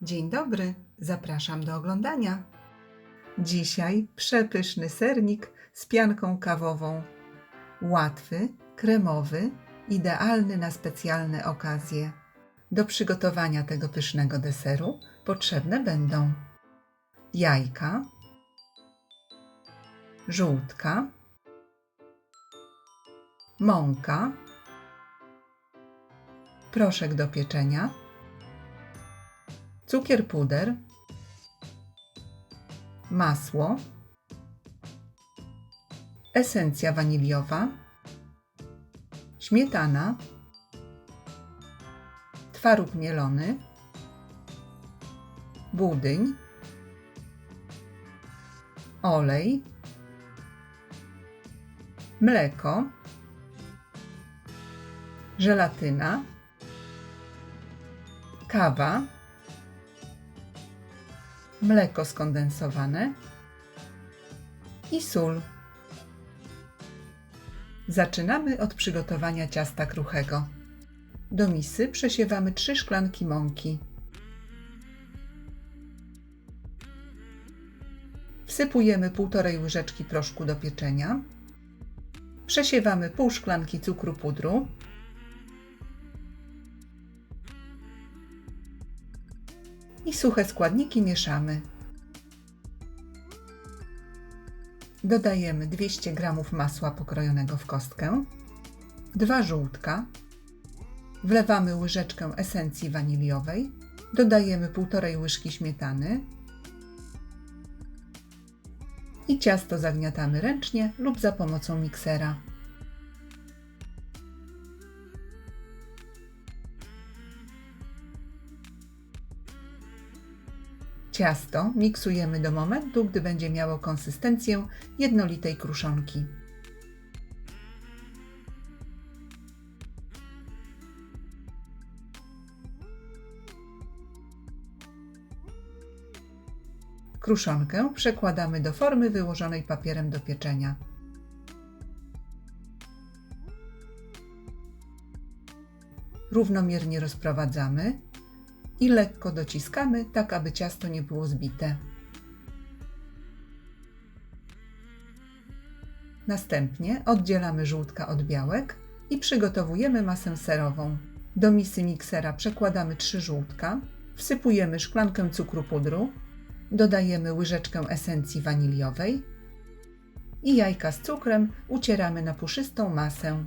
Dzień dobry, zapraszam do oglądania. Dzisiaj przepyszny sernik z pianką kawową. Łatwy, kremowy, idealny na specjalne okazje. Do przygotowania tego pysznego deseru potrzebne będą jajka, żółtka, mąka, proszek do pieczenia, cukier puder, masło, esencja waniliowa, śmietana, twaróg mielony, budyń, olej, mleko, żelatyna, kawa, mleko skondensowane i sól. Zaczynamy od przygotowania ciasta kruchego. Do misy przesiewamy 3 szklanki mąki. Wsypujemy 1,5 łyżeczki proszku do pieczenia. Przesiewamy pół szklanki cukru pudru. I suche składniki mieszamy. Dodajemy 200 g masła pokrojonego w kostkę, 2 żółtka, wlewamy łyżeczkę esencji waniliowej, dodajemy 1,5 łyżki śmietany i ciasto zagniatamy ręcznie lub za pomocą miksera. Ciasto miksujemy do momentu, gdy będzie miało konsystencję jednolitej kruszonki. Kruszonkę przekładamy do formy wyłożonej papierem do pieczenia. Równomiernie rozprowadzamy i lekko dociskamy, tak aby ciasto nie było zbite. Następnie oddzielamy żółtka od białek i przygotowujemy masę serową. Do misy miksera przekładamy 3 żółtka, wsypujemy szklankę cukru pudru, dodajemy łyżeczkę esencji waniliowej i jajka z cukrem ucieramy na puszystą masę.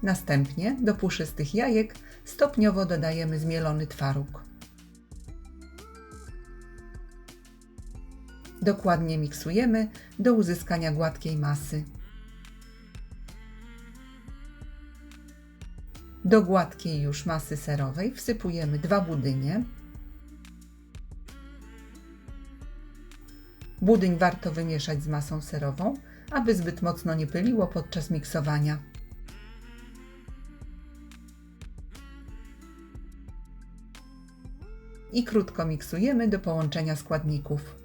Następnie do puszystych jajek stopniowo dodajemy zmielony twaróg. Dokładnie miksujemy do uzyskania gładkiej masy. Do gładkiej już masy serowej wsypujemy 2 budynie. Budyń warto wymieszać z masą serową, aby zbyt mocno nie pyliło podczas miksowania. I krótko miksujemy do połączenia składników.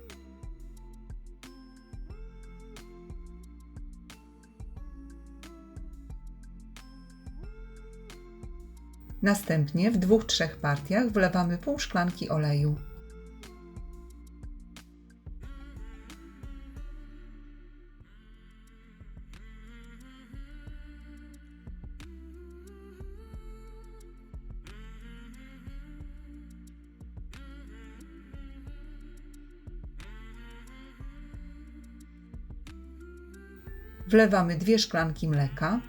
Następnie w 2-3 partiach wlewamy pół szklanki oleju. Wlewamy 2 szklanki mleka.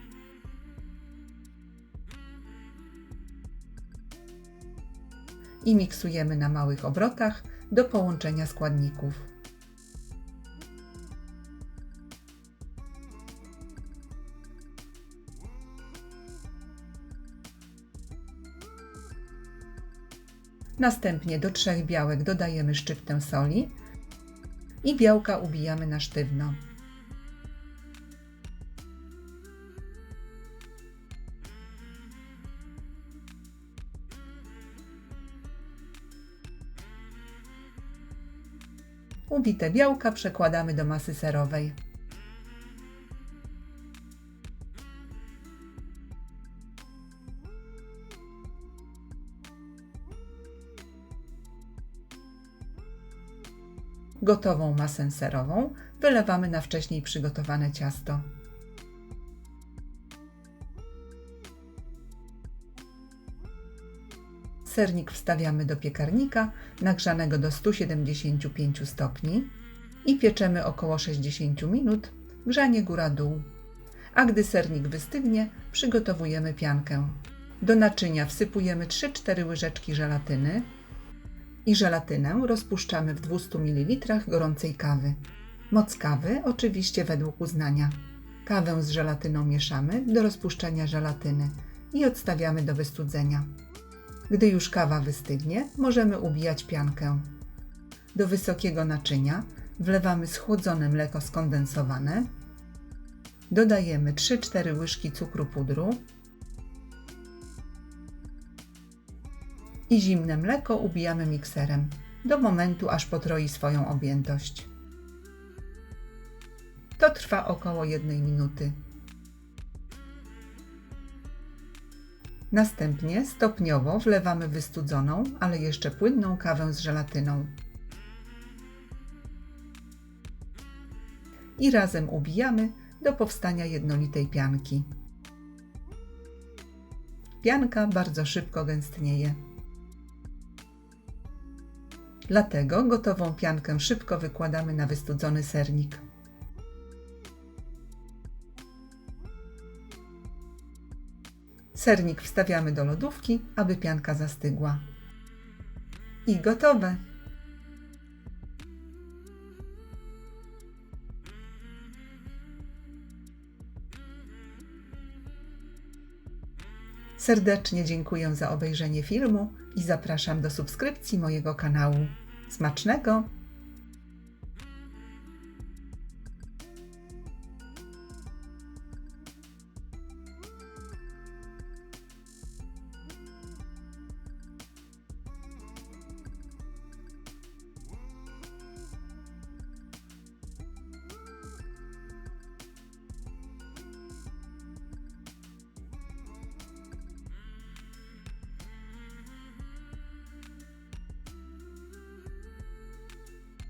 I miksujemy na małych obrotach do połączenia składników. Następnie do 3 białek dodajemy szczyptę soli i białka ubijamy na sztywno. Ubite białka przekładamy do masy serowej. Gotową masę serową wylewamy na wcześniej przygotowane ciasto. Sernik wstawiamy do piekarnika nagrzanego do 175 stopni i pieczemy około 60 minut, grzanie góra-dół. A gdy sernik wystygnie, przygotowujemy piankę. Do naczynia wsypujemy 3-4 łyżeczki żelatyny i żelatynę rozpuszczamy w 200 ml gorącej kawy. Moc kawy oczywiście według uznania. Kawę z żelatyną mieszamy do rozpuszczenia żelatyny i odstawiamy do wystudzenia. Gdy już kawa wystygnie, możemy ubijać piankę. Do wysokiego naczynia wlewamy schłodzone mleko skondensowane, dodajemy 3-4 łyżki cukru pudru i zimne mleko ubijamy mikserem do momentu, aż potroi swoją objętość. To trwa około 1 minuty. Następnie stopniowo wlewamy wystudzoną, ale jeszcze płynną kawę z żelatyną. I razem ubijamy do powstania jednolitej pianki. Pianka bardzo szybko gęstnieje. Dlatego gotową piankę szybko wykładamy na wystudzony sernik. Sernik wstawiamy do lodówki, aby pianka zastygła. I gotowe! Serdecznie dziękuję za obejrzenie filmu i zapraszam do subskrypcji mojego kanału. Smacznego!